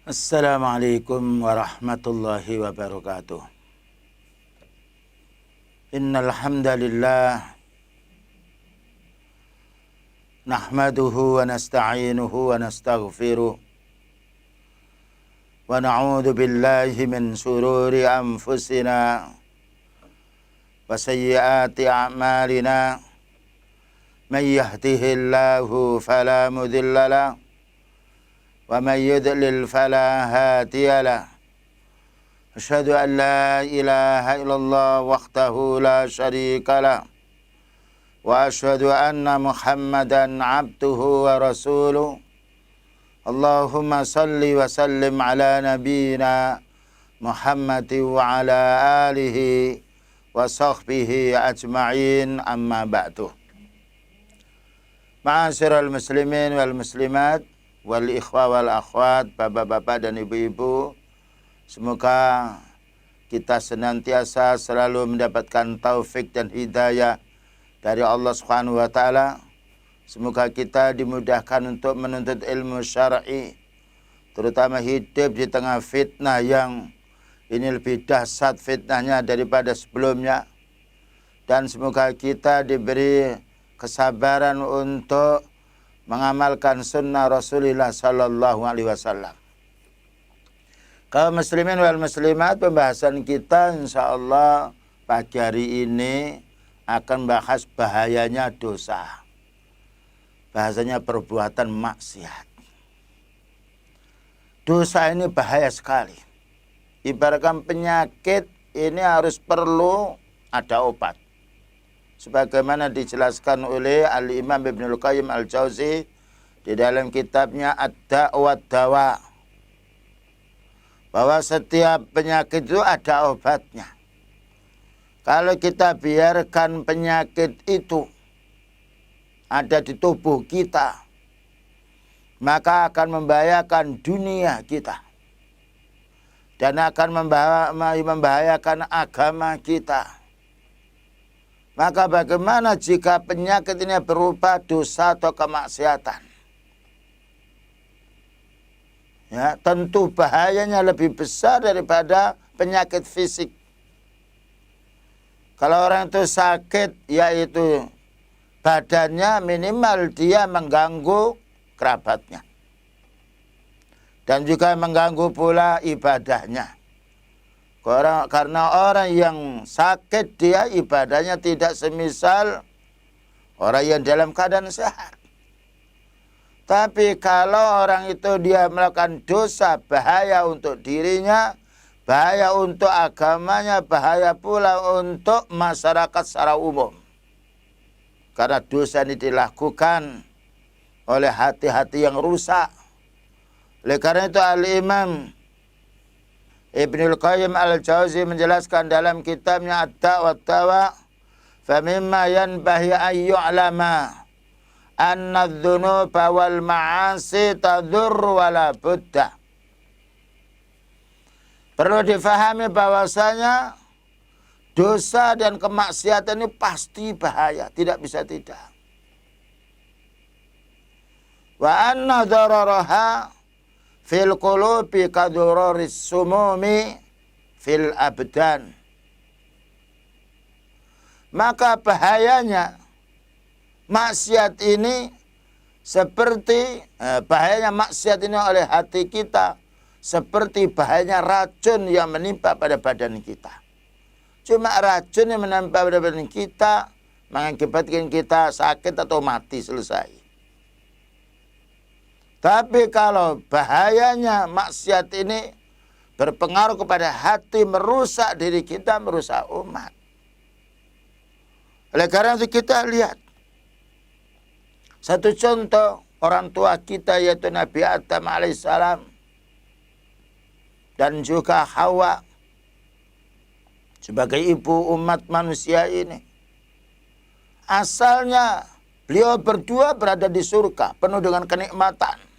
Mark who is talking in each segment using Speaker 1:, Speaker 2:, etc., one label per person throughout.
Speaker 1: Assalamualaikum warahmatullahi wabarakatuh. Innal hamdalillah nahmaduhu wa nasta'inuhu wa nastaghfiruh wa na'udzu billahi min shururi anfusina wa sayyiati a'malina. Man yahdihillahu fala mudilla lahu wa man yudlil fala hadiya lahu. Asyhadu an la ilaha illallah wahdahu la syarika lah wa asyhadu anna Muhammadan abduhu wa rasuluh. Allahumma salli wa sallim ala nabiyyina Muhammadin wa ala alihi wa sahbihi ajma'in, amma ba'du. Ma'asyiral muslimin wal muslimat wal ikhwa wal akhwat, bapak-bapak dan ibu-ibu, semoga kita senantiasa selalu mendapatkan taufik dan hidayah dari Allah Subhanahu wa taala. Semoga kita dimudahkan untuk menuntut ilmu syar'i, terutama hidup di tengah fitnah yang ini lebih dahsyat fitnahnya daripada sebelumnya. Dan semoga kita diberi kesabaran untuk mengamalkan sunnah Rasulullah sallallahu alaihi wasallam. Kaum muslimin wal muslimat, pembahasan kita insyaallah pagi hari ini akan bahas bahayanya dosa. Bahasanya perbuatan maksiat. Dosa ini bahaya sekali. Ibaratkan penyakit ini harus perlu ada obat. Sebagaimana dijelaskan oleh Al-Imam Ibnul Qayyim Al-Jauzi di dalam kitabnya Ad-Da' wa Dawa, bahwa setiap penyakit itu ada obatnya. Kalau kita biarkan penyakit itu ada di tubuh kita, maka akan membahayakan dunia kita dan akan membahayakan agama kita. Maka bagaimana jika penyakit ini berupa dosa atau kemaksiatan? Ya, tentu bahayanya lebih besar daripada penyakit fisik. Kalau orang itu sakit, yaitu badannya, minimal dia mengganggu kerabatnya. Dan juga mengganggu pula ibadahnya. Karena orang yang sakit dia ibadahnya tidak semisal orang yang dalam keadaan sehat. Tapi kalau orang itu dia melakukan dosa, bahaya untuk dirinya, bahaya untuk agamanya, bahaya pula untuk masyarakat secara umum. Karena dosa ini dilakukan oleh hati-hati yang rusak. Oleh karena itu Al-Imam Ibnul Qayyim Al-Jauzi menjelaskan dalam kitabnya Ad-Da' wa Dawa, "Famimma yanbahi ayyu'lama anna adh-dhunuba wal ma'asi tadurru wa la budda." Perlu difahami bahwasanya dosa dan kemaksiatan ini pasti bahaya, tidak bisa tidak. Wa anna dararaha fil qulubi kaduraris sumumi fil abdan. Maka bahayanya maksiat ini seperti bahayanya maksiat ini oleh hati kita seperti bahayanya racun yang menimpa pada badan kita. Cuma racun yang menimpa pada badan kita mengakibatkan kita sakit atau mati, selesai. Tapi kalau bahayanya maksiat ini berpengaruh kepada hati, merusak diri kita, merusak umat. Oleh karena itu kita lihat satu contoh orang tua kita, yaitu Nabi Adam alaihissalam dan juga Hawa sebagai ibu umat manusia ini. Asalnya beliau berdua berada di surga penuh dengan kenikmatan.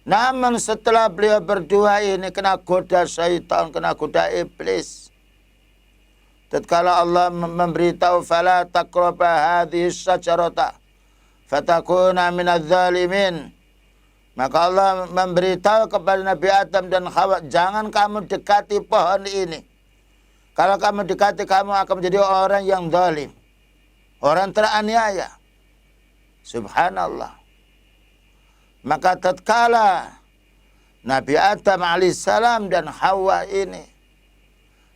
Speaker 1: Namun setelah beliau berdua ini kena goda syaitan, kena goda iblis. Tatkala Allah memberitahu fala taqraba hadhihi syajarata fatakuna minadz zalimin. Maka Allah memberitahu kepada Nabi Adam dan Hawa, jangan kamu dekati pohon ini. Kalau kamu dekati, kamu akan menjadi orang yang zalim, orang teraniaya. Subhanallah. Maka tatkala Nabi Adam alaihissalam dan Hawa ini,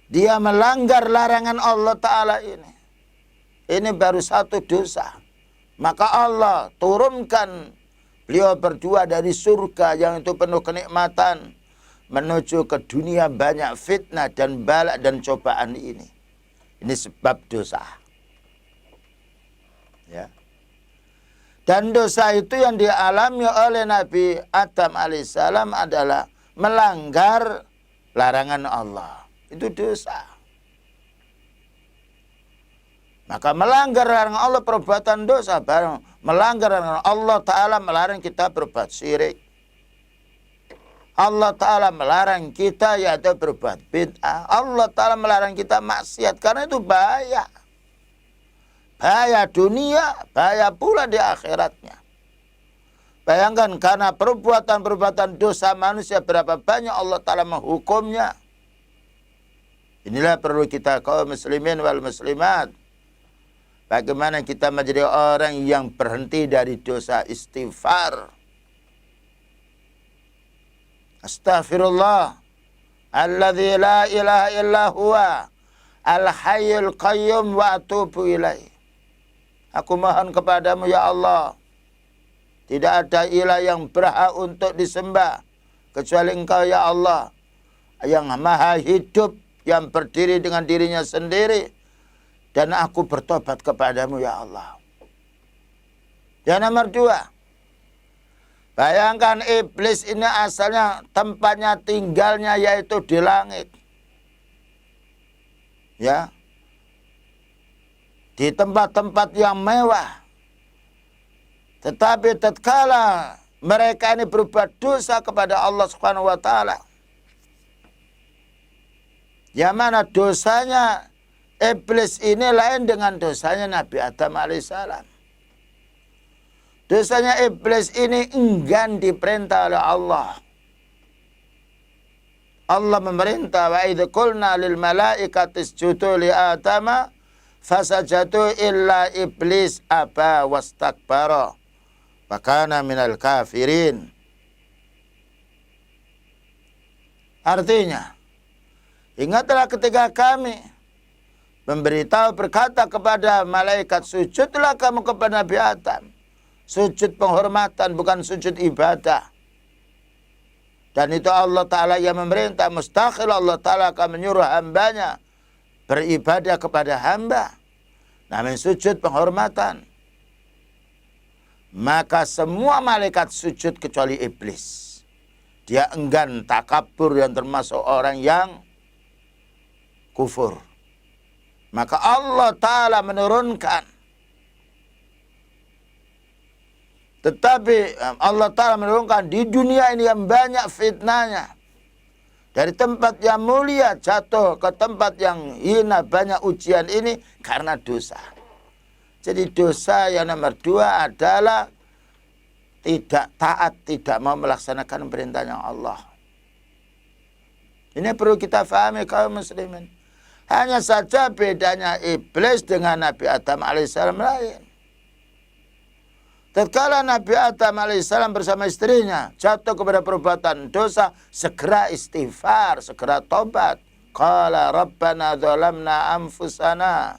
Speaker 1: dia melanggar larangan Allah Ta'ala ini baru satu dosa. Maka Allah turunkan beliau berdua dari surga yang itu penuh kenikmatan menuju ke dunia banyak fitnah dan bala dan cobaan ini. Ini sebab dosa. Ya. Dan dosa itu yang dialami oleh Nabi Adam alaihissalam adalah melanggar larangan Allah. Itu dosa. Maka melanggar larangan Allah perbuatan dosa. Barang melanggar larangan Allah Ta'ala melarang kita berbuat syirik. Allah Ta'ala melarang kita yaitu berbuat bid'ah. Allah Ta'ala melarang kita maksiat karena itu bahaya. Bahaya dunia, bahaya pula di akhiratnya. Bayangkan karena perbuatan-perbuatan dosa manusia berapa banyak Allah Ta'ala menghukumnya. Inilah perlu kita kaum muslimin wal muslimat. Bagaimana kita menjadi orang yang berhenti dari dosa, istighfar. Astaghfirullah. Alladzi la ilaha illa huwa. Al-hayyul qayyum wa atubu ilaih. Aku mohon kepadamu ya Allah. Tidak ada ilah yang berhak untuk disembah kecuali Engkau ya Allah. Yang maha hidup, yang berdiri dengan dirinya sendiri. Dan aku bertobat kepadamu ya Allah. Yang nomor 2. Bayangkan iblis ini asalnya tempatnya tinggalnya yaitu di langit. Ya. Di tempat-tempat yang mewah. Tetapi tatkala mereka ini berbuat dosa kepada Allah Subhanahu wa taala. Yang mana dosanya iblis ini lain dengan dosanya Nabi Adam alaihissalam. Dosanya iblis ini enggan diperintah oleh Allah. Allah memerintah, wa idh qulna lil malaikati isjudu li Adama fasajadu illa iblis aba wastakbara wa kana minal kafirin. Artinya, ingatlah ketika kami memberitahu berkata kepada malaikat, sujudlah kamu kepada Nabi Adam. Sujud penghormatan, bukan sujud ibadah. Dan itu Allah Ta'ala yang memerintah. Mustahil Allah Ta'ala akan menyuruh hambanya beribadah kepada hamba. Namanya sujud penghormatan. Maka semua malaikat sujud kecuali iblis. Dia enggan, takabur, dan termasuk orang yang kufur. Maka Allah Ta'ala menurunkan. Tetapi Allah Ta'ala menurunkan di dunia ini yang banyak fitnahnya. Dari tempat yang mulia jatuh ke tempat yang hina, banyak ujian ini karena dosa. Jadi dosa yang nomor 2 adalah tidak taat, tidak mau melaksanakan perintahnya Allah. Ini perlu kita fahami kaum muslimin. Hanya saja bedanya iblis dengan Nabi Adam alaihissalam lain. Tatkala Nabi Adam alaihissalam bersama istrinya jatuh kepada perbuatan dosa, segera istighfar, segera tobat. Qala rabbana dzalamna anfusana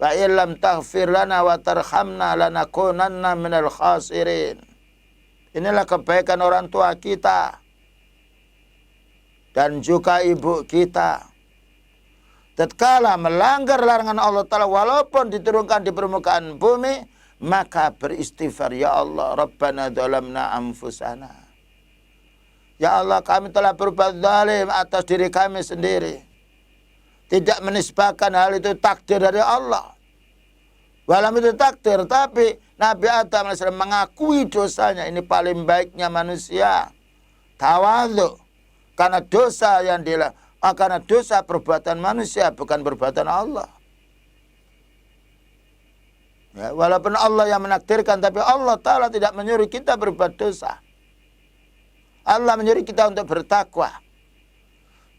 Speaker 1: wa illam taghfir lana wa tarhamna lanakunanna minal khasirin. Inilah kebaikan orang tua kita dan juga ibu kita. Tatkala melanggar larangan Allah Ta'ala walaupun diturunkan di permukaan bumi, maka beristighfar, ya Allah, Rabbana dzalamna anfusana. Ya Allah, kami telah berbuat zalim atas diri kami sendiri. Tidak menisbahkan hal itu takdir dari Allah. Walau itu takdir, tapi Nabi Adam AS mengakui dosanya. Ini paling baiknya manusia. Tawadhu. Karena dosa yang karena dosa perbuatan manusia, bukan perbuatan Allah. Ya, walaupun Allah yang menakdirkan, tapi Allah Ta'ala tidak menyuruh kita berbuat dosa. Allah menyuruh kita untuk bertakwa.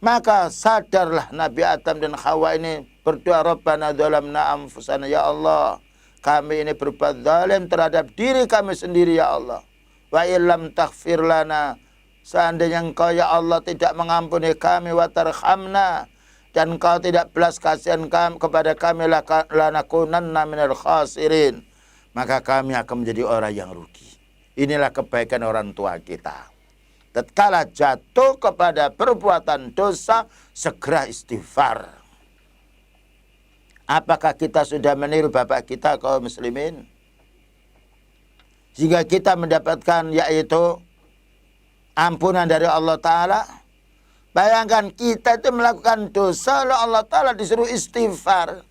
Speaker 1: Maka sadarlah Nabi Adam dan Hawa ini berdoa, Rabbana dzalamna anfusana, ya Allah, kami ini berbuat zalim terhadap diri kami sendiri, ya Allah. Wa illam taghfir lana, seandainya Engkau ya Allah tidak mengampuni kami, wa tarhamna, dan Engkau tidak belas kasihan kami kepada kami, lanakunanna minal khasirin, maka kami akan menjadi orang yang rugi. Inilah kebaikan orang tua kita. Tatkala jatuh kepada perbuatan dosa, segera istighfar. Apakah kita sudah meniru bapak kita kaum muslimin? Jika kita mendapatkan yaitu ampunan dari Allah Ta'ala, bayangkan kita itu melakukan dosa, oleh Allah Ta'ala disuruh istighfar.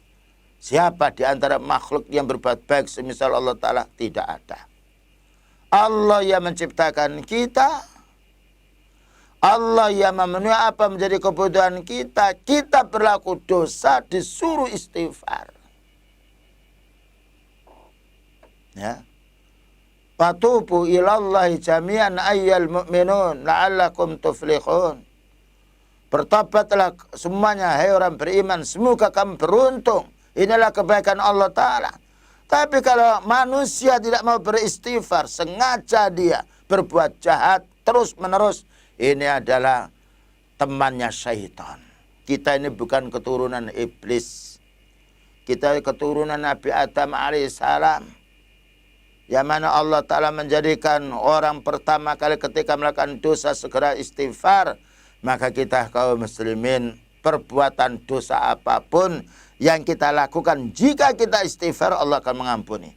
Speaker 1: Siapa di antara makhluk yang berbuat baik semisal Allah Ta'ala? Tidak ada. Allah yang menciptakan kita, Allah yang memenuhi apa menjadi kebutuhan kita. Kita berlaku dosa disuruh istighfar. Ya. Fatubu ilallahi jami'an ayyal mu'minun la'allakum tuflihun. Bertobatlah semuanya, hai orang beriman, semoga kamu beruntung. Inilah kebaikan Allah Ta'ala. Tapi kalau manusia tidak mau beristighfar, sengaja dia berbuat jahat terus menerus, ini adalah temannya syaitan. Kita ini bukan keturunan iblis. Kita keturunan Nabi Adam alaihissalam, yang mana Allah Ta'ala menjadikan orang pertama kali ketika melakukan dosa segera istighfar. Maka kita kaum muslimin, perbuatan dosa apapun yang kita lakukan, jika kita istighfar, Allah akan mengampuni.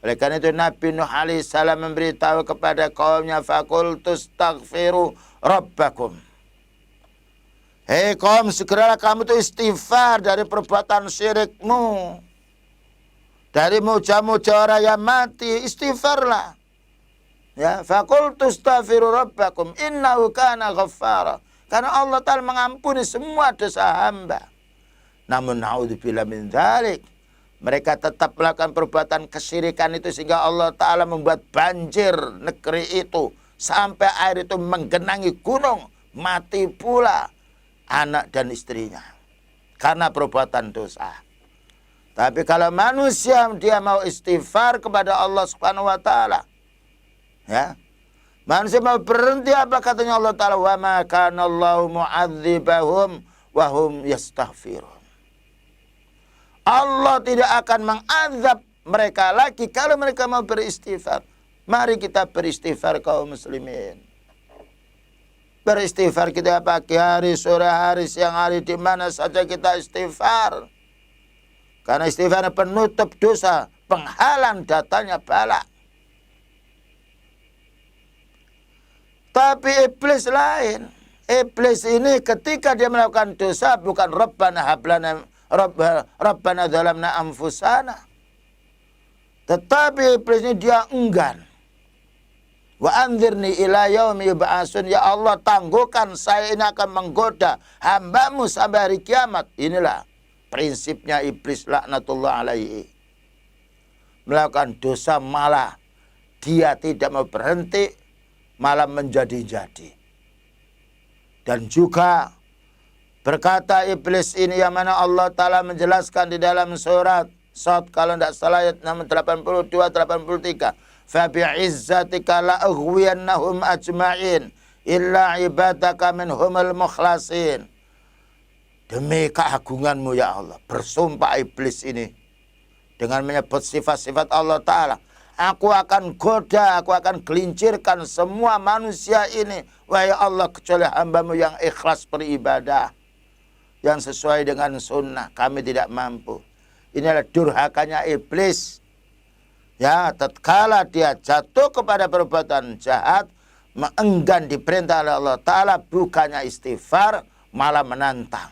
Speaker 1: Oleh karena itu Nabi Nuh alaihissalam memberitahu kepada kaumnya, faqultu astaghfiru rabbakum. Hei kaum, segeralah kamu itu istighfar dari perbuatan syirikmu, dari muja-muja orang yang mati, istighfarlah. Ya, faqultu astaghfiru rabbakum innahu kana ghaffara. Karena Allah Ta'ala mengampuni semua dosa hamba. Namun naudzubillah min dzalik, mereka tetap melakukan perbuatan kesyirikan itu, sehingga Allah Ta'ala membuat banjir negeri itu sampai air itu menggenangi gunung, mati pula anak dan istrinya karena perbuatan dosa. Tapi kalau manusia dia mau istighfar kepada Allah Subhanahu wa Ta'ala, ya, manusia mau berhenti, apa katanya Allah Ta'ala, wa ma kana Allahu mu'adzibahum wa hum yastaghfirun. Allah tidak akan mengazab mereka lagi kalau mereka mau beristighfar. Mari kita beristighfar kaum muslimin. Beristighfar kita pagi hari, sore hari, siang hari, di mana saja kita istighfar. Karena istighfar penutup dosa, penghalang datanya bala. Tapi iblis lain. Iblis ini ketika dia melakukan dosa, bukan Rabbana hablana, Rabbana dzalamna anfusana, tetapi iblis ini dia enggan. Wa anzirni ila yaumi yub'atsun, ya Allah tangguhkan saya ini akan menggoda hambamu sampai hari kiamat. Inilah prinsipnya iblis laknatullah alaihi. Melakukan dosa malah dia tidak mau berhenti, malah menjadi-jadi. Dan juga berkata iblis ini, yang mana Allah Ta'ala menjelaskan di dalam surat Shad, kalau tidak salah ayat 82-83, fabi'izzatika la'ughwiyannahum ajma'in illa ibadaka minhumul mukhlasin. Demi keagunganmu ya Allah, bersumpah iblis ini dengan menyebut sifat-sifat Allah Ta'ala, aku akan goda, aku akan gelincirkan semua manusia ini, wahai Allah, kecuali hambamu yang ikhlas beribadah, yang sesuai dengan sunnah. Kami tidak mampu. Inilah durhakanya iblis. Ya, tatkala dia jatuh kepada perbuatan jahat, enggan diperintah oleh Allah Ta'ala, bukannya istighfar, malah menantang.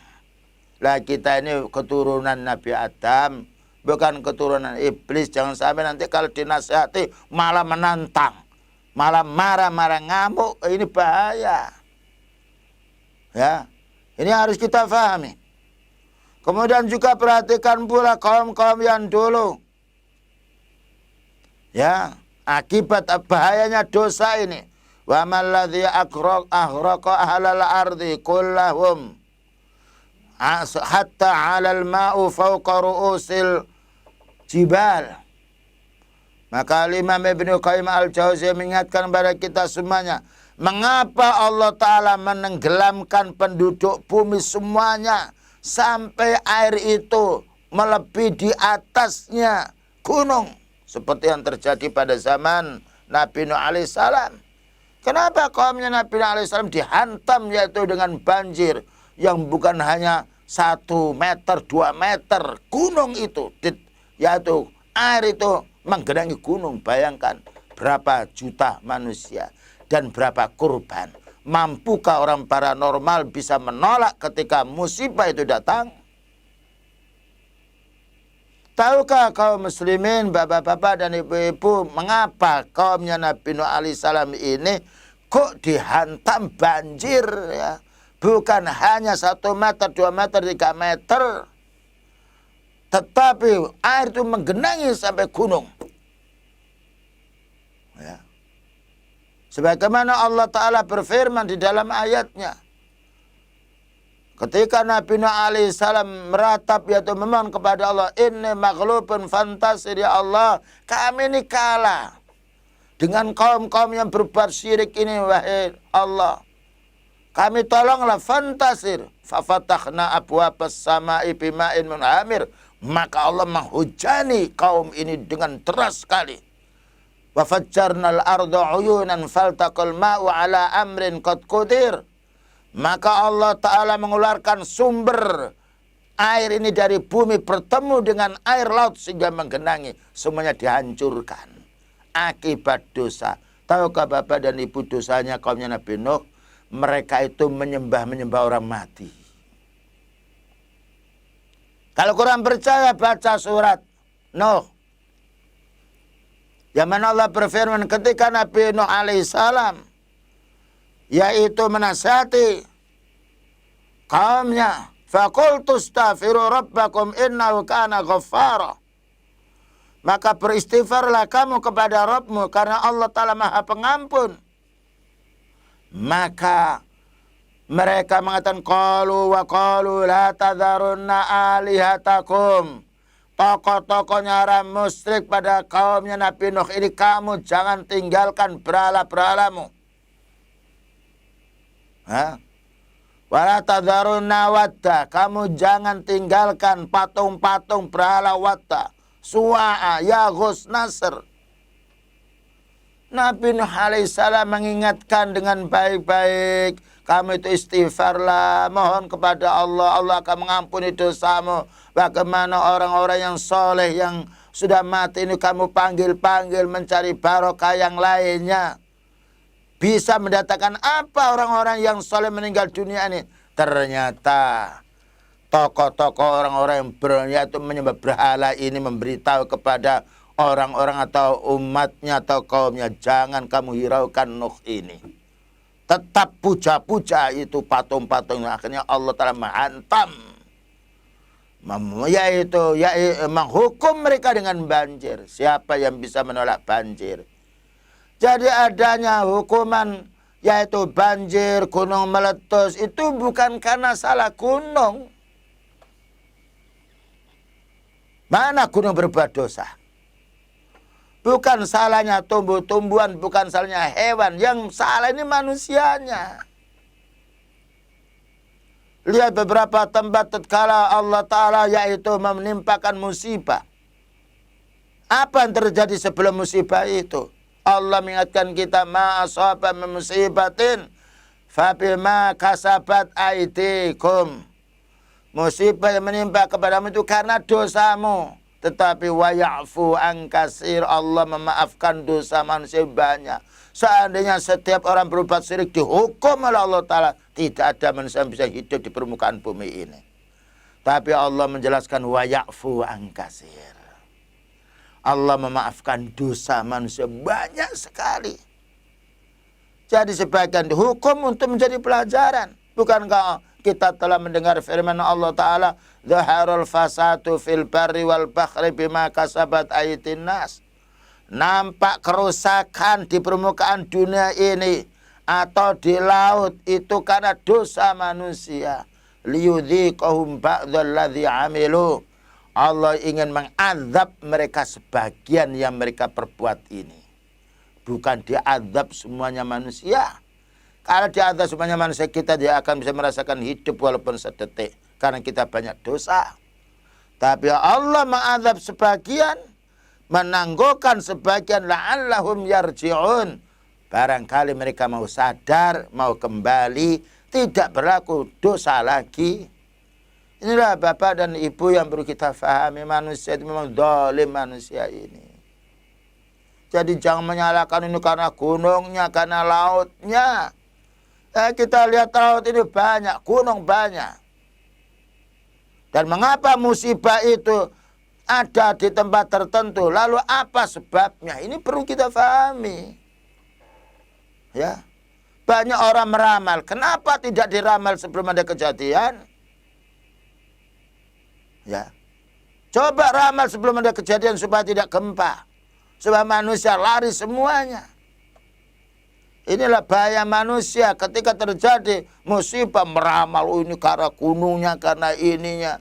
Speaker 1: Lah kita ini keturunan Nabi Adam, bukan keturunan iblis. Jangan sampai nanti kalau dinasihati malah menantang, malah marah-marah, ngamuk. Ini bahaya. Ya, ini harus kita pahami. Kemudian juga perhatikan pula kaum-kaum yang dulu. Ya, akibat bahayanya dosa ini. Wa man ladzi aghraqa ahlal ardi kullahum hatta 'alal ma'u fawqa ru'usil jibal. Maka Imam Ibnu Qayyim Al-Jauziyah mengingatkan kepada kita semuanya, mengapa Allah Ta'ala menenggelamkan penduduk bumi semuanya sampai air itu melebihi di atasnya gunung, seperti yang terjadi pada zaman Nabi Nuh alaihissalam. Kenapa kaumnya Nabi Nuh alaihissalam dihantam yaitu dengan banjir yang bukan hanya 1 meter, 2 meter, gunung itu, yaitu air itu menggenangi gunung. Bayangkan berapa juta manusia dan berapa korban. Mampukah orang paranormal bisa menolak ketika musibah itu datang? Tahukah kaum muslimin, bapak-bapak dan ibu-ibu, mengapa kaumnya Nabi Nuh alaihissalam ini kok dihantam banjir ya? Bukan hanya 1 meter, 2 meter, 3 meter, tetapi air itu menggenangi sampai gunung. Ya. Sebagaimana Allah Ta'ala berfirman di dalam ayatnya, ketika Nabi Nuh alaihissalam meratap yaitu memohon kepada Allah, inni maghlubun fantasir, ya Allah, kami ini kalah dengan kaum-kaum yang berbuat syirik ini, wahai Allah. Kami tolonglah, fantasir. Fafatahna abwabas sama'i bima'in munhamir. Maka Allah menghujani kaum ini dengan deras sekali. Wa fajjarnal arda uyunan faltaqal ma'u ala amrin qad qudir. Maka Allah Ta'ala mengeluarkan sumber air ini dari bumi bertemu dengan air laut sehingga menggenangi. Semuanya dihancurkan akibat dosa. Tahukah Bapak dan Ibu dosanya kaumnya Nabi Nuh? Mereka itu menyembah orang mati. Kalau kurang percaya, baca surat Nuh. Yang mana Allah berfirman ketika Nabi Nuh alaihissalam yaitu menasihati kaumnya, faqultu astaghfiru rabbakum innahu kana ghaffara. Maka beristighfarlah kamu kepada Rabbmu karena Allah Ta'ala Maha Pengampun. Maka mereka mengatakan qalu wa qalu la tadharunna alihatakum. Tokoh-tokohnya orang musyrik pada kaumnya Nabi Nuh ini, kamu jangan tinggalkan berhala-berhalamu. Wala tadharunna wadda, kamu jangan tinggalkan patung-patung berhala Wadda, Suwa'a, Yaghus, Nasr. Nabi Nuh alaihissalam mengingatkan dengan baik-baik, kamu itu istighfarlah, mohon kepada Allah, Allah akan mengampuni dosamu. Bagaimana orang-orang yang soleh yang sudah mati ini kamu panggil-panggil mencari barokah yang lainnya. Bisa mendatangkan apa orang-orang yang soleh meninggal dunia ini? Ternyata tokoh-tokoh orang-orang yang yaitu menyembah berhala ini memberitahu kepada orang-orang atau umatnya atau kaumnya, jangan kamu hiraukan Nuh ini. Tetap puja-puja itu patung-patung. Akhirnya Allah Ta'ala menghantam, yaitu menghukum mereka dengan banjir. Siapa yang bisa menolak banjir? Jadi adanya hukuman yaitu banjir, gunung meletus, itu bukan karena salah gunung. Mana gunung berbuat dosa? Bukan salahnya tumbuh-tumbuhan, bukan salahnya hewan. Yang salah ini manusianya. Lihat beberapa tempat tatkala Allah Ta'ala yaitu menimpakan musibah. Apa yang terjadi sebelum musibah itu? Allah mengingatkan kita, ma asaba min musibatin fabima kasabat aidikum. Musibah yang menimpa kepadamu itu karena dosamu. Tetapi wa ya'fu an katsir, Allah memaafkan dosa manusia banyak. Seandainya setiap orang berbuat syirik dihukum oleh Allah Ta'ala, tidak ada manusia yang bisa hidup di permukaan bumi ini. Tapi Allah menjelaskan wa ya'fu an katsir. Allah memaafkan dosa manusia banyak sekali. Jadi sebagian dihukum untuk menjadi pelajaran. Bukankah kita telah mendengar firman Allah Ta'ala, zaharul fasadu fil barri wal bahri bima kasabat aydin nas. nampak kerusakan di permukaan dunia ini atau di laut, itu karena dosa manusia. Liyudhiqahum ba'dalladzi amilu. Allah ingin mengazab mereka sebagian yang mereka perbuat ini. Bukan diazab semuanya manusia. Kalau diazab semuanya manusia, kita dia akan bisa merasakan hidup walaupun sedetik. Karena kita banyak dosa. Tapi Allah mengazab sebagian, menangguhkan sebagian, la'allahum yarji'un. Barangkali mereka mau sadar, mau kembali, tidak berlaku dosa lagi. Inilah Bapak dan Ibu yang perlu kita fahami, manusia itu memang zalim manusia ini. Jadi jangan menyalahkan ini karena gunungnya, karena lautnya. Kita lihat laut ini banyak, gunung banyak. Dan mengapa musibah itu ada di tempat tertentu? Lalu apa sebabnya? Ini perlu kita fahami. Ya. Banyak orang meramal. Kenapa tidak diramal sebelum ada kejadian? Ya. Coba ramal sebelum ada kejadian supaya tidak gempa. Supaya manusia lari semuanya. Inilah bahaya manusia ketika terjadi musibah meramal. Oh, ini karena gunungnya, karena ininya.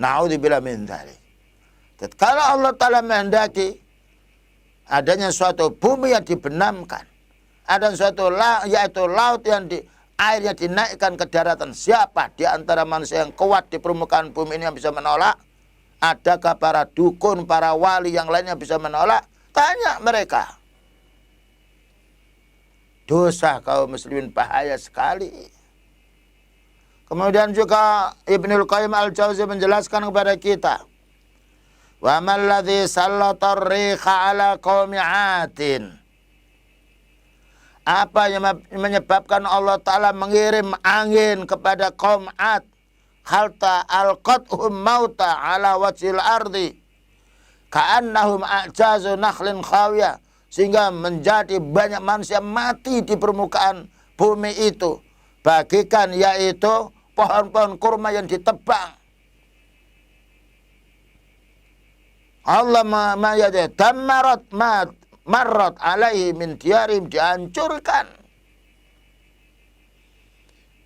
Speaker 1: Naudzubillah min dzalik. Kalau Allah Ta'ala menghendaki adanya suatu bumi yang dibenamkan, ada suatu yaitu laut yang airnya dinaikkan ke daratan, siapa di antara manusia yang kuat di permukaan bumi ini yang bisa menolak? Adakah para dukun, para wali yang lainnya bisa menolak? Tanya mereka. Dosa kaum muslimin bahaya sekali. Kemudian juga Ibnul Qayyim Al-Jauziyah menjelaskan kepada kita, wa man ladzi sallatar riha ala qaumi 'atin. Apa yang menyebabkan Allah Ta'ala mengirim angin kepada kaum 'Ad? Halta alqathum mauta ala wajhil ardi ka'annahum a'jazu nakhlin khawiyah. Sehingga menjadi banyak manusia mati di permukaan bumi itu. Bagikan yaitu pohon-pohon kurma yang ditebang. Allah damarat marrat alaihi min diarim, dihancurkan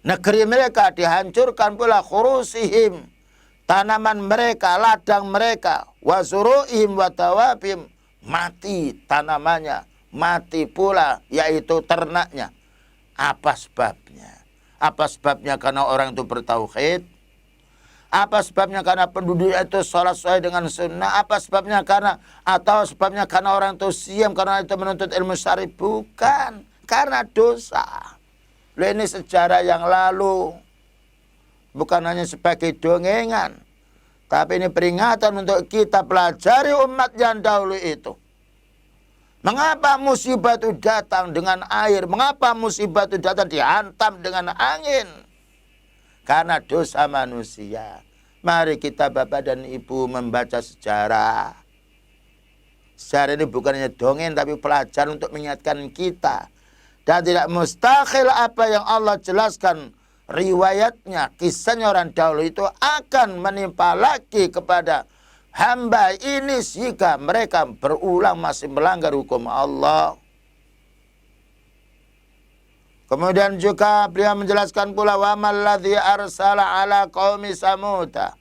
Speaker 1: negeri mereka, dihancurkan pula khurusihim, tanaman mereka, ladang mereka, wazuru'ihim watawabim, mati tanamannya, mati pula yaitu ternaknya. Apa sebabnya? Apa sebabnya? Karena orang itu bertauhid. Apa sebabnya? Karena penduduk itu sholat sesuai dengan sunnah. Apa sebabnya? Atau sebabnya karena orang itu siam, karena itu menuntut ilmu syar'i? Bukan, karena dosa. Loh, ini sejarah yang lalu. Bukan hanya sebagai dongengan, tapi ini peringatan untuk kita pelajari umat yang dahulu itu. Mengapa musibah itu datang dengan air? Mengapa musibah itu datang dihantam dengan angin? Karena dosa manusia. Mari kita Bapak dan Ibu membaca sejarah. Sejarah ini bukan hanya dongeng, tapi pelajaran untuk mengingatkan kita. Dan tidak mustahil apa yang Allah jelaskan, riwayatnya, kisahnya orang dahulu itu akan menimpa lagi kepada hamba ini jika mereka berulang masih melanggar hukum Allah. Kemudian juga beliau menjelaskan pula, wa malladzi arsala ala qaumi samuda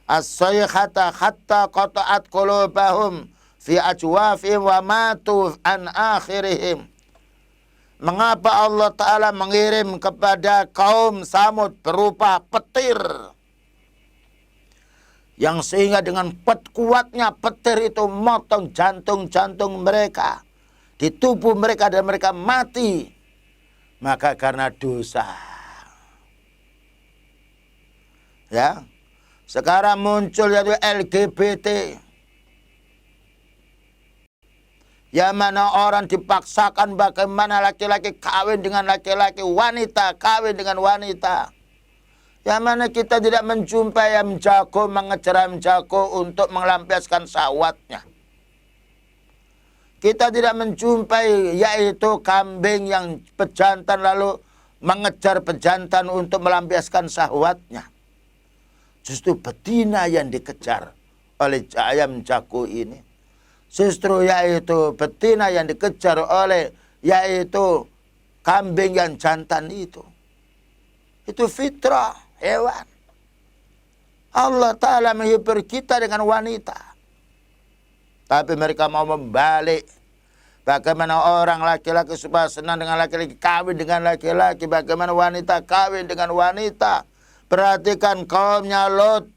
Speaker 1: as-sayhata hatta qata'at qulubahum fi ajwafihim wa matu an akhirihim. Mengapa Allah Ta'ala mengirim kepada kaum Samud berupa petir, yang sehingga dengan kuatnya petir itu motong jantung-jantung mereka di tubuh mereka dan mereka mati? Maka karena dosa. Ya. Sekarang muncul yaitu LGBT. Yang mana orang dipaksakan bagaimana laki-laki kawin dengan laki-laki, wanita kawin dengan wanita. Yang mana kita tidak menjumpai ayam jago mengejar ayam jago untuk melampiaskan syahwatnya. Kita tidak menjumpai yaitu kambing yang pejantan lalu mengejar pejantan untuk melampiaskan syahwatnya. Justru betina yang dikejar oleh ayam jago ini. Justru yaitu betina yang dikejar oleh yaitu kambing yang jantan itu. Itu fitrah hewan. Allah Ta'ala menghibur kita dengan wanita. Tapi mereka mau membalik. Bagaimana orang laki-laki supaya senang dengan laki-laki, kawin dengan laki-laki. Bagaimana wanita kawin dengan wanita. Perhatikan kaumnya Lot.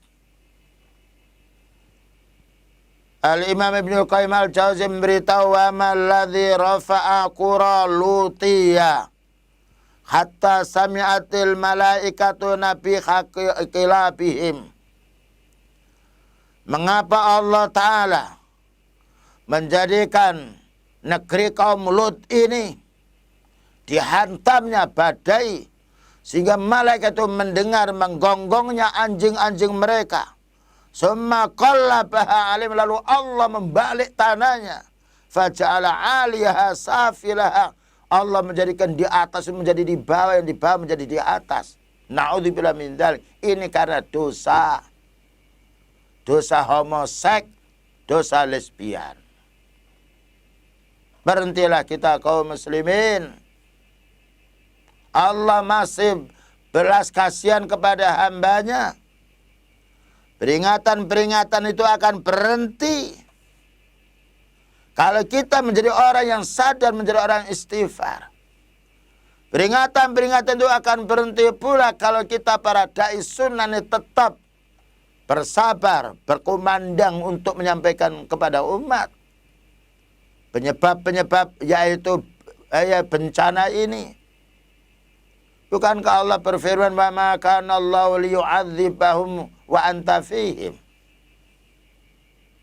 Speaker 1: Al-Imam Ibnu Qayyim Al-Jauzi memberitahu wa malladzi rafa'a qura lutiya hatta sami'atil malaikatu nabi khilafihim. Mengapa Allah Ta'ala menjadikan negeri kaum Lut ini dihantamnya badai sehingga malaikat itu mendengar menggonggongnya anjing-anjing mereka. Summa qallabaha alim, lalu Allah membalik tanahnya. Faja'ala 'aliyaha safilaha. Allah menjadikan di atas menjadi di bawah, yang di bawah menjadi di atas. Na'udzubillah min dzalik. Ini karena dosa. Dosa homoseks, dosa lesbian. Berhentilah kita kaum muslimin. Allah masih belas kasihan kepada hambanya. Peringatan-peringatan itu akan berhenti kalau kita menjadi orang yang sadar, menjadi orang yang istighfar. Peringatan-peringatan itu akan berhenti pula kalau kita para dai sunnah ini tetap bersabar, berkumandang untuk menyampaikan kepada umat penyebab-penyebab yaitu bencana ini. Bukankah Allah berfirman, "Wa ma kana Allahu liyu'adzibahum wa anta fihim."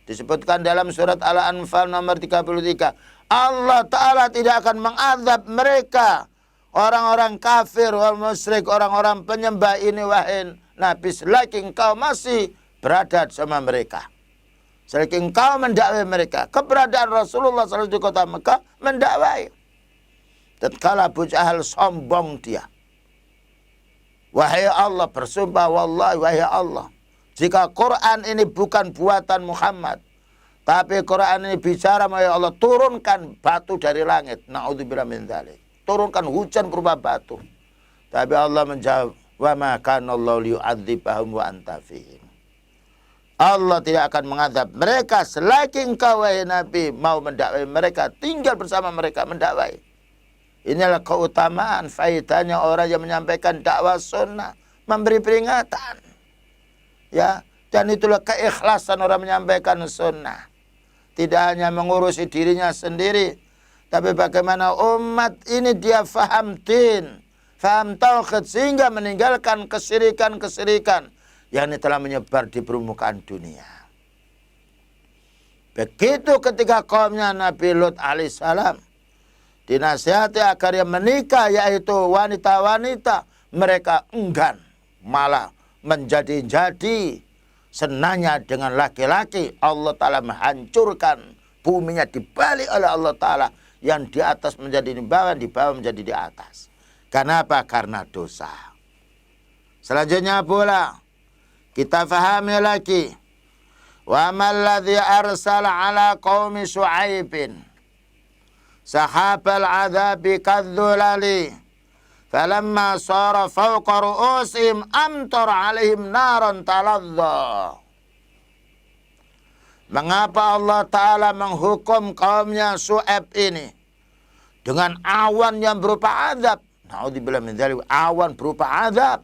Speaker 1: Disebutkan dalam surat Al-Anfal nomor 33. Allah Ta'ala tidak akan mengazab mereka, orang-orang kafir, orang musyrik, orang-orang penyembah ini, wahai Nabi, selagi engkau masih berada sama mereka. Selagi engkau mendakwai mereka. Keberadaan Rasulullah SAW di kota Mekah mendakwai. Tatkala Abu Jahal sombong dia. Wahai Allah, bersumpah wallahi, wahai Allah, jika Quran ini bukan buatan Muhammad, tapi Quran ini bicara, wahai Allah, turunkan batu dari langit. Na'udzubillah min dzalik. Turunkan hujan berupa batu. Tapi Allah menjawab, wa ma kana Allahu liyu'adzibahum wa anta fihim. Allah tidak akan mengadab mereka selagi engkau, wahai Nabi, mau mendakwai mereka, tinggal bersama mereka mendakwai. Inilah keutamaan, faedahnya orang yang menyampaikan dakwah sunnah, memberi peringatan. Ya, dan itulah keikhlasan orang menyampaikan sunnah. Tidak hanya mengurusi dirinya sendiri, tapi bagaimana umat ini dia faham din, faham tauhid, sehingga meninggalkan kesirikan-kesirikan yang ini telah menyebar di permukaan dunia. Begitu ketika kaumnya Nabi Lut alaihissalam dinasihati agar yang menikah, yaitu wanita-wanita, mereka enggan, malah menjadi-jadi senangnya dengan laki-laki. Allah Ta'ala menghancurkan buminya, dibalik oleh Allah Ta'ala, yang di atas menjadi di bawah menjadi di atas. Kenapa? Karena dosa. Selanjutnya pula kita fahami lagi, wa malladzi arsala ala qaumi Syu'aibin sahabal adzabi kadzulali falamma sara fawqa ru'usihim amtar alaihim naran taladza. Mengapa Allah Ta'ala menghukum kaumnya Syu'aib ini dengan awan yang berupa azab? Na'udzubillah min dzalik, awan berupa azab.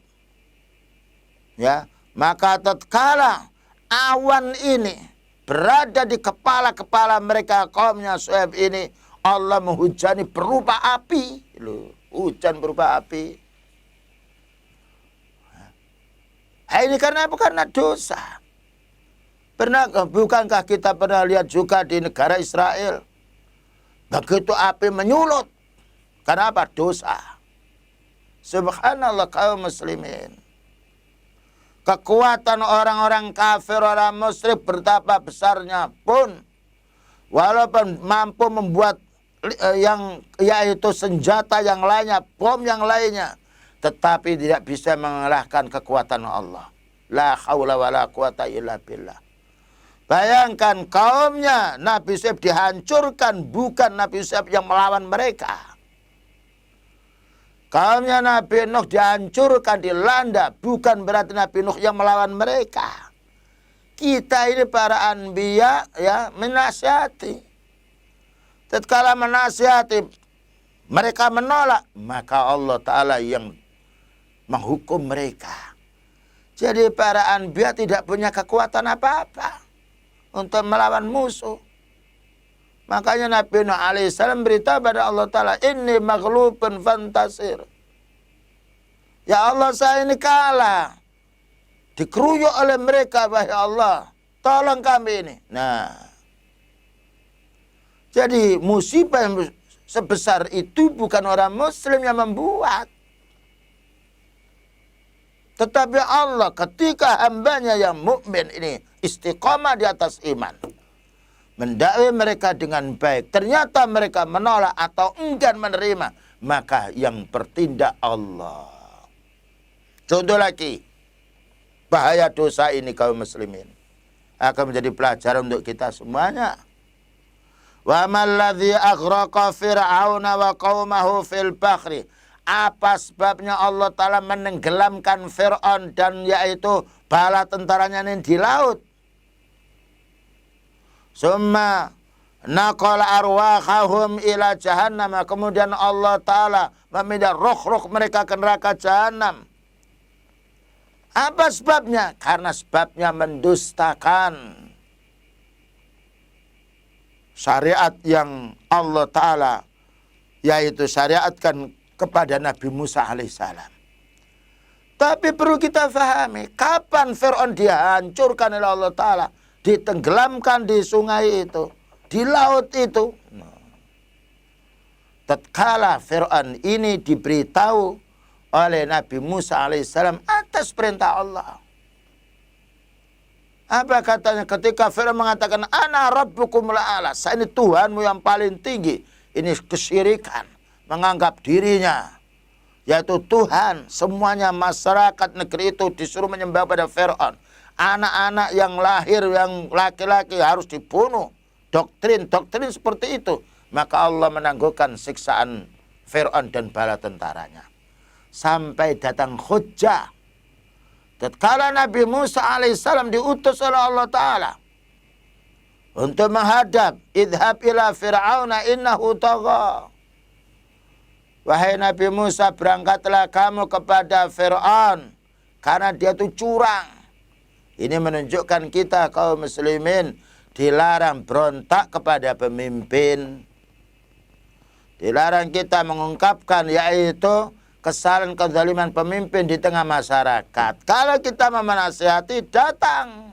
Speaker 1: Ya, maka tatkala awan ini berada di kepala-kepala mereka kaumnya Syu'aib ini, Allah menghujani berupa api. Loh, hujan berupa api. Ini karena apa? Karena dosa. Bukankah kita pernah lihat juga di negara Israel? Begitu api menyulut. Karena apa? Dosa. Subhanallah kaum muslimin. Kekuatan orang-orang kafir, orang musyrik betapa besarnya pun, walaupun mampu membuat yang yaitu senjata yang lainnya, bom yang lainnya, tetapi tidak bisa mengalahkan kekuatan Allah. La haula wala quwata illa billah. Bayangkan kaumnya Nabi Syuaib dihancurkan, bukan Nabi Syuaib yang melawan mereka. Kaumnya Nabi Nuh dihancurkan, dilanda, bukan berarti Nabi Nuh yang melawan mereka. Kita ini para anbiya ya menasihati. Tatkala menasihati mereka menolak, maka Allah Ta'ala yang menghukum mereka. Jadi para anbiya tidak punya kekuatan apa-apa untuk melawan musuh. Makanya Nabi Nuh alaihissalam beritahu pada Allah Ta'ala, inni maghlubun fantasir. Ya Allah, saya ini kalah. Dikeruyuk oleh mereka, wahai Allah. Tolong kami ini. Nah, jadi musibah yang sebesar itu bukan orang muslim yang membuat. Tetapi Allah ketika hambanya yang mukmin ini istiqomah di atas iman, mendakwai mereka dengan baik, ternyata mereka menolak atau enggan menerima, maka yang bertindak Allah. Contoh lagi, bahaya dosa ini kaum muslimin akan menjadi pelajaran untuk kita semuanya. Wa malladzi aghraqa fir'auna wa qaumahu fil bahri. Apa sebabnya Allah Ta'ala menenggelamkan Fir'aun dan yaitu bala tentaranya ini di laut? Summa naqala arwahahum ila jahannam. Kemudian Allah Ta'ala memindah roh-roh mereka ke neraka jahannam. Apa sebabnya? Karena sebabnya mendustakan syariat yang Allah Ta'ala yaitu syariatkan kepada Nabi Musa alaihissalam. Tapi perlu kita fahami, kapan Fir'aun dihancurkan oleh Allah Ta'ala, ditenggelamkan di sungai itu, di laut itu. Tatkala Fir'aun ini diberitahu oleh Nabi Musa alaihissalam atas perintah Allah. Apa katanya ketika Fir'aun mengatakan, ana rabbukumul a'la, saya ini Tuhanmu yang paling tinggi. Ini kesyirikan, menganggap dirinya yaitu Tuhan. Semuanya masyarakat negeri itu disuruh menyembah pada Fir'aun. Anak-anak yang lahir yang laki-laki harus dibunuh. Doktrin seperti itu. Maka Allah menangguhkan siksaan Fir'aun dan bala tentaranya. Sampai datang hujjah. Tatkala Nabi Musa alaihissalam diutus oleh Allah Ta'ala untuk menghadap, idhab ila fir'auna innahu tagha. Wahai Nabi Musa, berangkatlah kamu kepada Fir'aun karena dia itu curang. Ini menunjukkan kita kaum muslimin dilarang berontak kepada pemimpin. Dilarang kita mengungkapkan yaitu kesalahan kezaliman pemimpin di tengah masyarakat. Kalau kita menasihati, datang.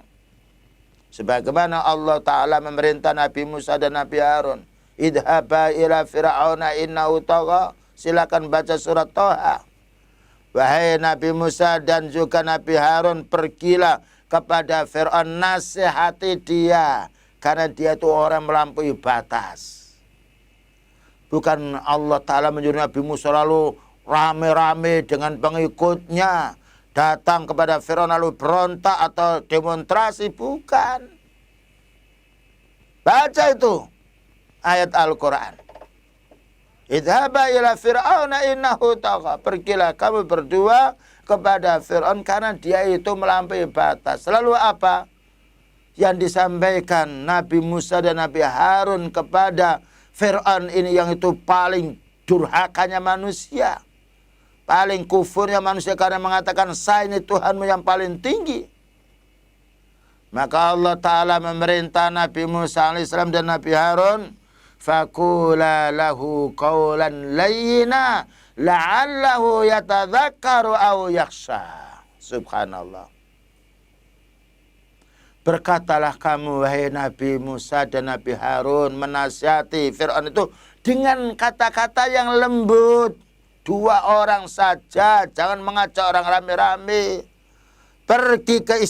Speaker 1: Sebagaimana Allah Ta'ala memerintah Nabi Musa dan Nabi Harun. Idhaba ila fir'auna innahu tagha. Silakan baca surat Toha. Wahai Nabi Musa dan juga Nabi Harun, pergilah kepada Fir'aun, nasihati dia. Karena dia itu orang melampaui batas. Bukan Allah Ta'ala menyuruh Nabi Musa lalu rame-rame dengan pengikutnya datang kepada Fir'aun lalu berontak atau demonstrasi. Bukan. Baca itu ayat Al-Quran. Idhaba ila fir'auna innahu tagha. Pergilah kamu berdua kepada Fir'aun karena dia itu melampaui batas. Lalu apa yang disampaikan Nabi Musa dan Nabi Harun kepada Fir'aun ini yang itu paling durhakanya manusia, paling kufurnya manusia karena mengatakan saya ini Tuhanmu yang paling tinggi. Maka Allah Ta'ala memerintah Nabi Musa alaihissalam dan Nabi Harun, faqula lahu qawlan layyina la'allahu yatadzakkaru aw yakhsha. Subhanallah. Berkatalah kamu wahai Nabi Musa dan Nabi Harun, menasihati Fir'aun itu dengan kata-kata yang lembut. 2 orang saja, jangan mengajak orang rame-rame. Pergi ke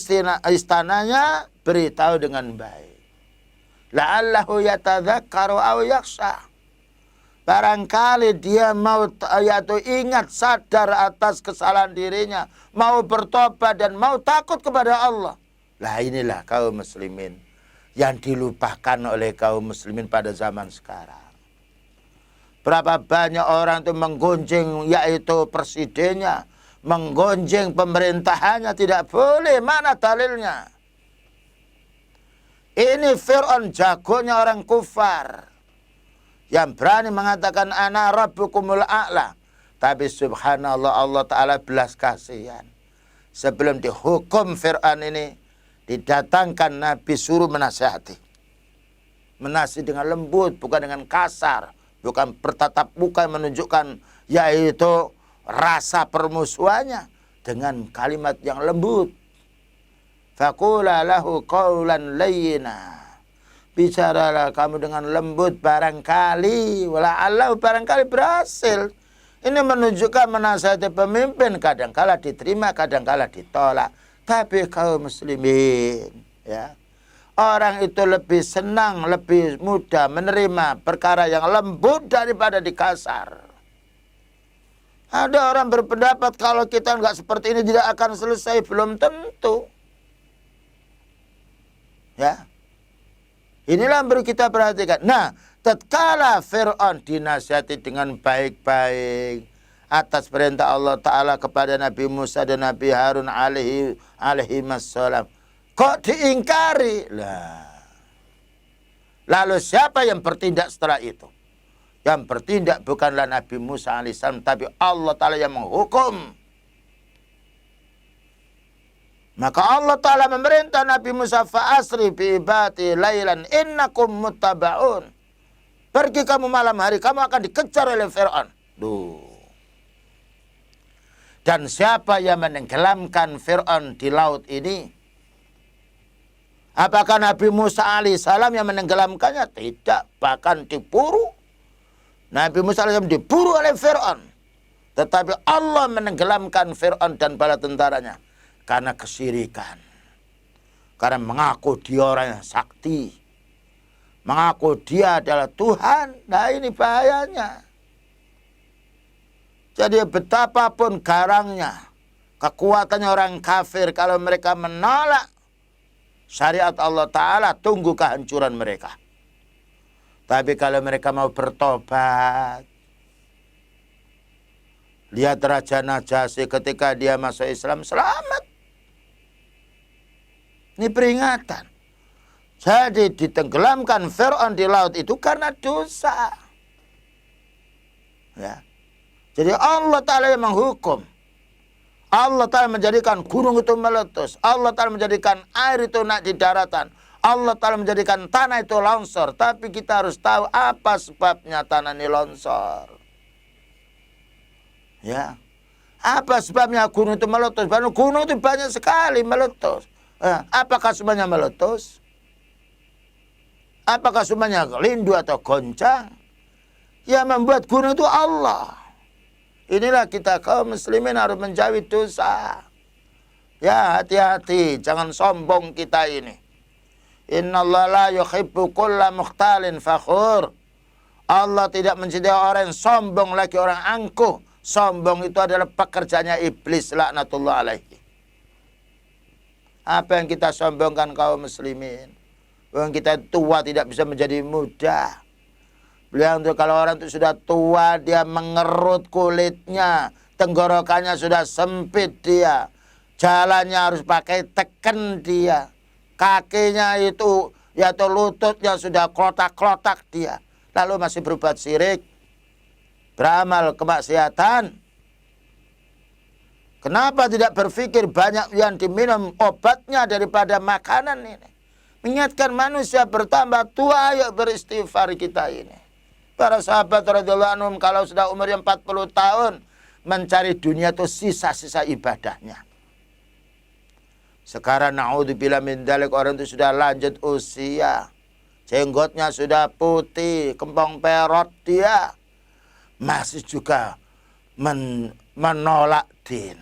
Speaker 1: istananya, beritahu dengan baik. La'allahu yatadzakkaru aw yakhsha. Barangkali dia mau yaitu ingat, sadar atas kesalahan dirinya, mau bertobat dan mau takut kepada Allah. Lah inilah kaum muslimin. yang dilupakan oleh kaum muslimin pada zaman sekarang. Berapa banyak orang itu menggonjeng yaitu presidennya, menggonjeng pemerintahannya, tidak boleh. Mana dalilnya? Ini Fir'aun, jagonya orang kufar, yang berani mengatakan ana rabbukumul a'la. Tapi subhanallah, Allah Ta'ala belas kasihan. Sebelum dihukum Fir'aun ini, didatangkan Nabi suruh menasihati. Menasihati dengan lembut, bukan dengan kasar. Bukan bertatap muka yang menunjukkan yaitu rasa permusuhannya. Dengan kalimat yang lembut. Faqula lahu qawlan layyina. Bicaralah kamu dengan lembut, barangkali wala'allahu, barangkali berhasil. Ini menunjukkan menasihati pemimpin kadangkala diterima, kadangkala ditolak. Tapi kaum muslimin, ya, orang itu lebih senang, lebih mudah menerima perkara yang lembut daripada dikasar. Ada orang berpendapat kalau kita nggak seperti ini tidak akan selesai, belum tentu. Ya, inilah yang perlu kita perhatikan. Nah, tatkala Fir'aun dinasihati dengan baik-baik atas perintah Allah Ta'ala kepada Nabi Musa dan Nabi Harun alaihi wassalam, kok diingkari? Lalu siapa yang bertindak setelah itu? Yang bertindak bukanlah Nabi Musa alaihissalam, tapi Allah Ta'ala yang menghukum. Maka Allah Ta'ala memerintah Nabi Musa, fa'asri bi ibadi lailan innakum muttaba'un. Pergi kamu malam hari, kamu akan dikejar oleh Fir'aun. Dan siapa yang menenggelamkan Fir'aun di laut ini? Apakah Nabi Musa alaihissalam yang menenggelamkannya? Tidak, bahkan diburu. Nabi Musa alaihissalam diburu oleh Fir'aun. Tetapi Allah menenggelamkan Fir'aun dan bala tentaranya. Karena kesyirikan. Karena mengaku dia orang yang sakti. Mengaku dia adalah Tuhan. Nah, ini bahayanya. Jadi betapapun garangnya, kekuatannya orang kafir, kalau mereka menolak syariat Allah Ta'ala, tunggu kehancuran mereka. Tapi kalau mereka mau bertobat, lihat Raja Najasyi ketika dia masuk Islam, selamat. Ini peringatan. Jadi ditenggelamkan Fir'aun di laut itu karena dosa. Ya. Jadi Allah Ta'ala yang menghukum. Allah Ta'ala menjadikan gunung itu meletus. Allah Ta'ala menjadikan air itu naik di daratan. Allah Ta'ala menjadikan tanah itu longsor. Tapi kita harus tahu apa sebabnya tanah ini longsor. Ya. Apa sebabnya gunung itu meletus? Gunung itu banyak sekali meletus. Apakah semuanya meletus? Apakah semuanya lindu atau goncang? Yang membuat gunung itu Allah. Inilah kita kaum muslimin harus menjauhi dosa. Ya, hati-hati, jangan sombong kita ini. Innallaha la yuhibbu kulla mukhtalin fakhur. Allah tidak mencintai orang yang sombong, lagi orang angkuh. Sombong itu adalah pekerjaannya iblis, laknatullah alaihi. Apa yang kita sombongkan kaum muslimin? Orang kita tua tidak bisa menjadi muda. Beliau untuk kalau orang itu sudah tua, dia mengerut kulitnya, tenggorokannya sudah sempit dia, jalannya harus pakai teken dia, kakinya itu yaitu lututnya sudah klotak-klotak dia, lalu masih berbuat syirik, beramal kemaksiatan. Kenapa tidak berpikir banyak yang diminum obatnya daripada makanan ini? Mengingatkan manusia bertambah tua, yuk beristighfar kita ini. Para sahabat radhiyallahu anhum kalau sudah umurnya 40 tahun, mencari dunia itu sisa-sisa ibadahnya. Sekarang naudzubillah min dzalik, orang itu sudah lanjut usia. Jenggotnya sudah putih, kembang perot dia. Masih juga menolak din.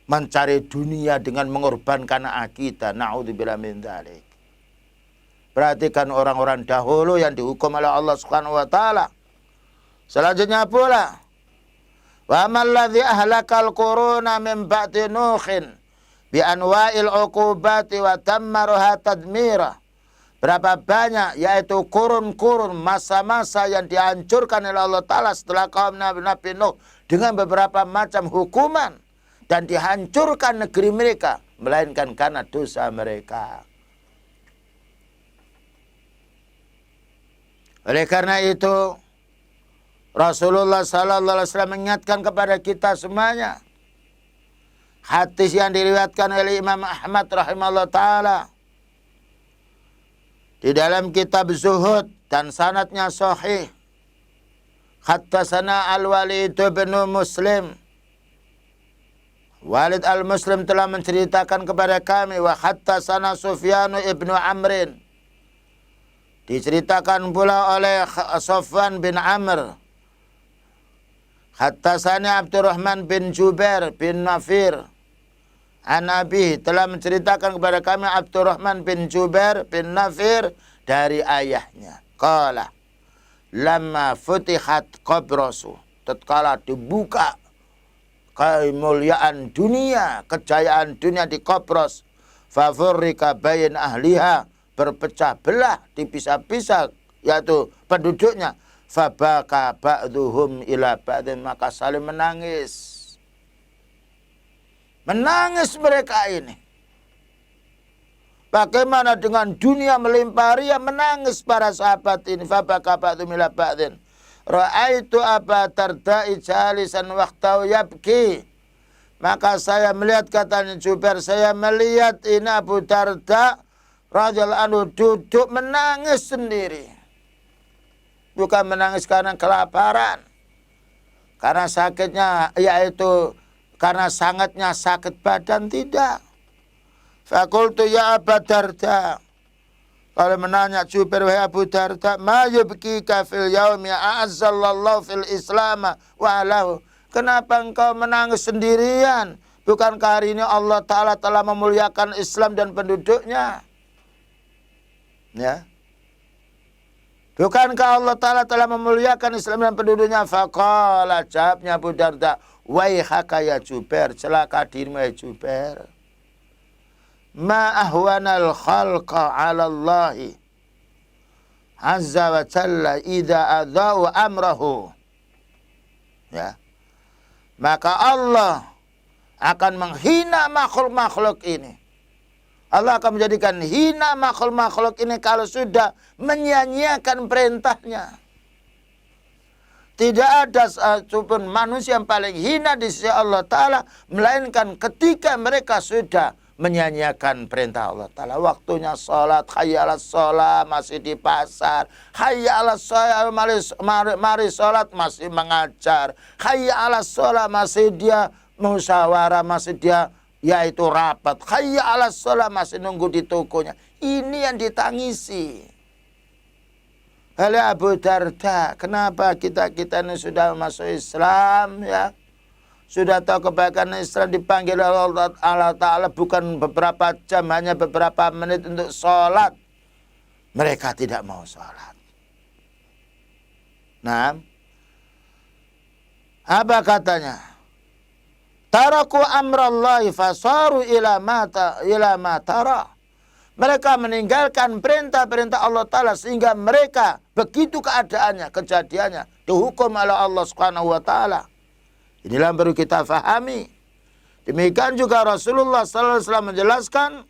Speaker 1: Mencari dunia dengan mengorbankan akidah. Naudzubillah min dzalik. Perhatikan orang-orang dahulu yang dihukum oleh Allah Subhanahu wa taala. Selanjutnya pula, wa man ladzi ahlakal quruna min ba'di nuhin bi anwa'il uqubati wa dammaruha tadmira. Berapa banyak, yaitu kurun-kurun, masa-masa yang dihancurkan oleh Allah Ta'ala setelah kaum Nabi Nuh dengan beberapa macam hukuman. Dan dihancurkan negeri mereka, melainkan karena dosa mereka. Oleh karena itu, Rasulullah SAW mengingatkan kepada kita semuanya. Hadis yang diriwayatkan oleh Imam Ahmad rahimahullah ta'ala. Di dalam kitab Zuhud dan sanadnya sahih. Hattasana al-Walid bin Muslim. Walid al-Muslim telah menceritakan kepada kami. Wa hattasana Sufyanu ibnu Amrin. Diceritakan pula oleh Sofwan bin Amr. Hattasana Abdurrahman bin Jubair bin Nafir. An-Nabi telah menceritakan kepada kami Abdurrahman bin Jubair bin Nafir dari ayahnya. Qala lamma futihat Qabrasu, tatkala dibuka kemuliaan dunia, kejayaan dunia di Qabras, fafurrika bain ahliha, berpecah belah, dipisah-pisah, yaitu penduduknya. Fabaka ba'duhum ila ba'din, maka saling menangis. Menangis mereka ini. Bagaimana dengan dunia melimpah ria, menangis para sahabat ini. Fabaka ba'duhum ila ba'din. Ra'aitu Aba Darda'i jalisan waqtau yabki. Maka saya melihat, katanya Jubair, saya melihat ini Abu Darda radhiyallahu anhu duduk menangis sendiri. Bukan menangis karena kelaparan, karena sakitnya, yaitu karena sangatnya sakit badan, tidak. Fakultu ya Abu Darda, kalau menanya Jubair, wahai Abu Darda, ma yubkika fil yaumi a'azzallallahu fil islam wa alahu. Kenapa engkau menangis sendirian? Bukankah hari ini Allah Ta'ala telah memuliakan Islam dan penduduknya? Ya. Bukankah Allah Ta'ala telah memuliakan Islam dan penduduknya? Faqala, jawabnya Abu Darda, waihaka ya Jubair, celaka dirimu ya Jubair. Ma ahwanal khalqa ala Allahi azza wa jalla idha adha'u amrahu. Ya. Maka Allah akan menghina makhluk-makhluk ini. Allah akan menjadikan hina makhluk-makhluk ini kalau sudah menyia-nyiakan perintahnya. Tidak ada satupun manusia yang paling hina di sisi Allah Ta'ala, melainkan ketika mereka sudah menyia-nyiakan perintah Allah Ta'ala. Waktunya sholat, hayya ala sholat, masih di pasar. Hayya ala sholat, mari sholat, masih mengajar. Hayya ala sholat, masih dia musyawarah, masih dia yaitu rapat. Hayya ala sholat, masih nunggu di tokonya. Ini yang ditangisi oleh Abu Darda. Kenapa kita ini sudah masuk Islam, ya, sudah tahu kebaikan Islam, dipanggil Allah Ta'ala bukan beberapa jam, hanya beberapa menit untuk sholat, mereka tidak mau sholat. Nah, apa katanya? Taraku amrallahi fasaru ila ma tara. Mereka meninggalkan perintah-perintah Allah Ta'ala sehingga mereka begitu keadaannya, kejadiannya, dihukum oleh Allah Subhanahu wa Ta'ala. Inilah yang perlu kita fahami. Demikian juga Rasulullah SAW menjelaskan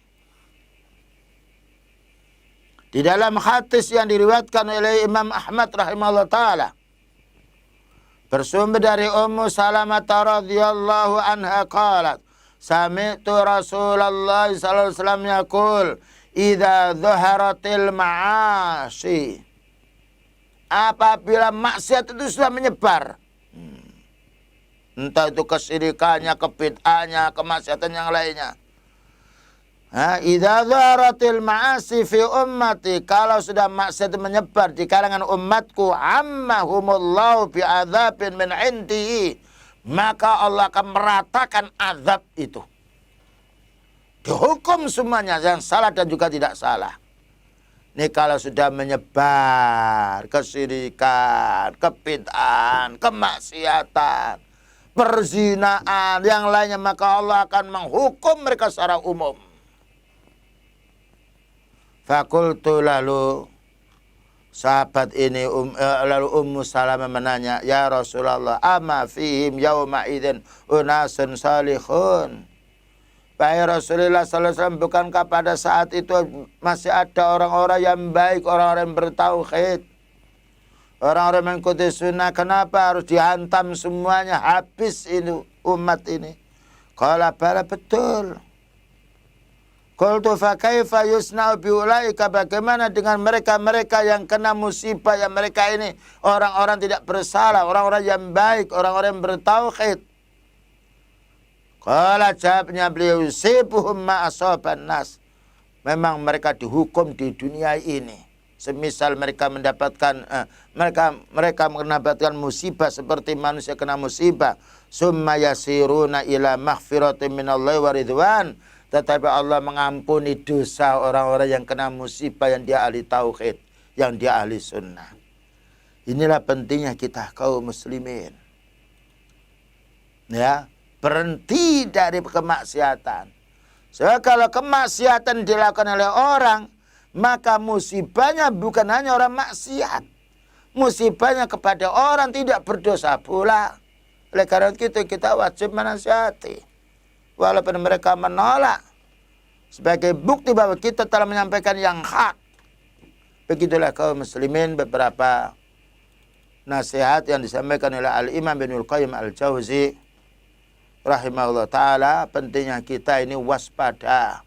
Speaker 1: di dalam hadis yang diriwayatkan oleh Imam Ahmad rahimahullah ta'ala, bersumber dari Ummu Salamah radhiyallahu anha qalat, sami'tu Rasulullah sallallahu alaihi wasallam yaqul, idza dhaharatil ma'asi, apabila maksiat itu sudah menyebar, entah itu kesyirikannya, kebid'ahnya, kemaksiatan yang lainnya. Idza dhaharatil ma'asi fi ummati, kalau sudah maksiat menyebar di kalangan umatku, ammahumullahu bi'adzabin min indihi, maka Allah akan meratakan azab itu. Dihukum semuanya, yang salah dan juga tidak salah. Ini kalau sudah menyebar kesyirikan, kebid'ahan, kemaksiatan, perzinaan, yang lainnya, maka Allah akan menghukum mereka secara umum. Fakultu lalu sahabat ini lalu Ummu Salamah menanya, ya Rasulullah, ama fihim yauma idzin unasun salihun. Wahai Rasulullah sallallahu alaihi wasallam, bukankah pada saat itu masih ada orang-orang yang baik, orang-orang yang bertauhid, orang-orang yang mengikuti sunnah? Kenapa harus dihantam semuanya, habis ini umat ini? Qala bala, betul. Qultu fa kaifa yusna'u biulaika, bagaimana dengan mereka-mereka yang kena musibah, yang mereka ini orang-orang tidak bersalah, orang-orang yang baik, orang-orang yang bertauhid. Qala, jawabnya beliau, yusibuhum ma asaban nas. Memang mereka dihukum di dunia ini. Semisal mereka mendapatkan mereka mendapatkan musibah seperti manusia kena musibah. Summa yasiruna ila maghfiratin minallahi wa ridwan. Tetapi Allah mengampuni dosa orang-orang yang kena musibah, yang dia ahli tauhid, yang dia ahli sunnah. Inilah pentingnya kita kaum muslimin. Ya, berhenti dari kemaksiatan. Sebab kalau kemaksiatan dilakukan oleh orang, maka musibahnya bukan hanya orang maksiat. Musibahnya kepada orang tidak berdosa pula. Oleh karena itu kita wajib menasihati. Walaupun mereka menolak, sebagai bukti bahwa kita telah menyampaikan yang hak. Begitulah kaum muslimin beberapa nasihat yang disampaikan oleh Al-Imam Ibnul Qayyim Al-Jauzi rahimahullah ta'ala. Pentingnya kita ini waspada.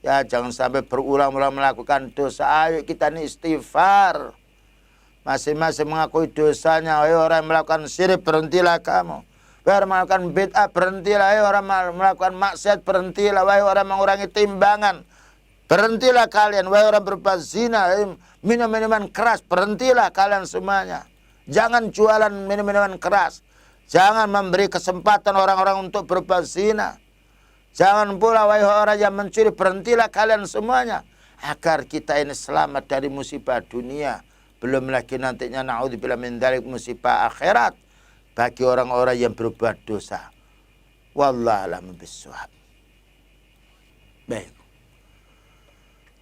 Speaker 1: Ya, jangan sampai berulang-ulang melakukan dosa. Ayo kita ini istighfar. Masing-masing mengakui dosanya. Ayo orang yang melakukan syirik, berhentilah kamu. Wahai orang melakukan bid'ah, berhentilah. Wahai orang melakukan maksiat, berhentilah. Wahai orang mengurangi timbangan, berhentilah kalian. Wahai orang berbuat zina, minum-minuman keras, berhentilah kalian semuanya. Jangan jualan minum-minuman keras. Jangan memberi kesempatan orang-orang untuk berbuat zina. Jangan pula wahai orang yang mencuri, berhentilah kalian semuanya. Agar kita ini selamat dari musibah dunia. Belum lagi nantinya na'udzubillah min dzalik musibah akhirat. Bagi orang-orang yang berbuat dosa. Wallahu a'lam bishawab. Baik.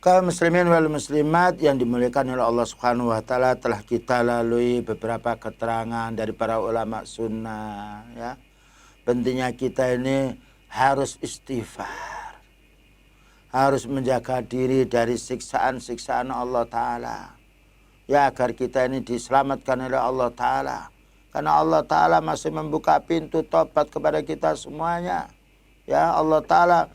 Speaker 1: Kaum muslimin wal muslimat yang dimuliakan oleh Allah Subhanahu wa taala, telah kita lalui beberapa keterangan dari para ulama sunnah, ya. Pentingnya kita ini harus istighfar. Harus menjaga diri dari siksaan-siksaan Allah taala. Ya, agar kita ini diselamatkan oleh Allah taala. Karena Allah Ta'ala masih membuka pintu tobat kepada kita semuanya. Ya, Allah Ta'ala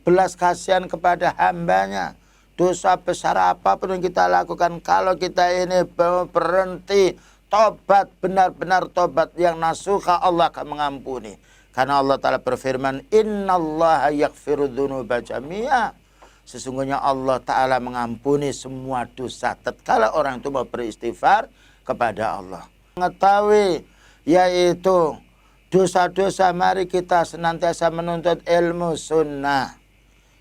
Speaker 1: belas kasihan kepada hambanya. Dosa besar apapun yang kita lakukan, kalau kita ini berhenti tobat, benar-benar tobat yang nasuha, Allah akan mengampuni. Karena Allah Ta'ala berfirman, innallaha yaghfiru dzunuba jami'a. Sesungguhnya Allah Ta'ala mengampuni semua dosa tatkala orang itu mau beristighfar kepada Allah. Mengetahui yaitu dosa-dosa, mari kita senantiasa menuntut ilmu sunnah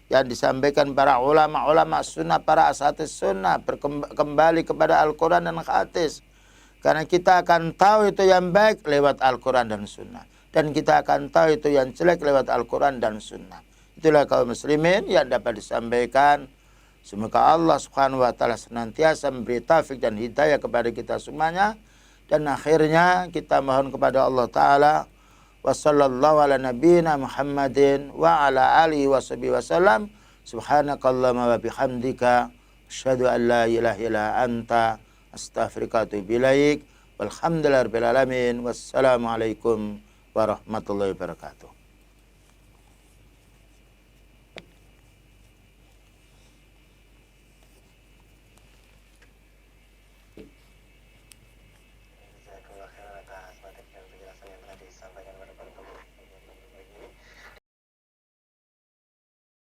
Speaker 1: yang disampaikan para ulama-ulama sunnah, para ashatis sunnah, kembali kepada Al-Quran dan hadis. Karena kita akan tahu itu yang baik lewat Al-Quran dan sunnah, dan kita akan tahu itu yang jelek lewat Al-Quran dan sunnah. Itulah kaum muslimin yang dapat disampaikan. Semoga Allah Subhanahu wa taala senantiasa memberi taufik dan hidayah kepada kita semuanya. Dan akhirnya kita mohon kepada Allah Ta'ala, wa sallallahu ala nabiyyina Muhammadin wa ala alihi wa sahbihi wasallam. Subhanakallahumma wa bihamdika asyhadu an la ilaha illa anta astaghfiruka wa atubu ilaik. Walhamdulillahirabbil alamin. Wassalamualaikum warahmatullahi wabarakatuh.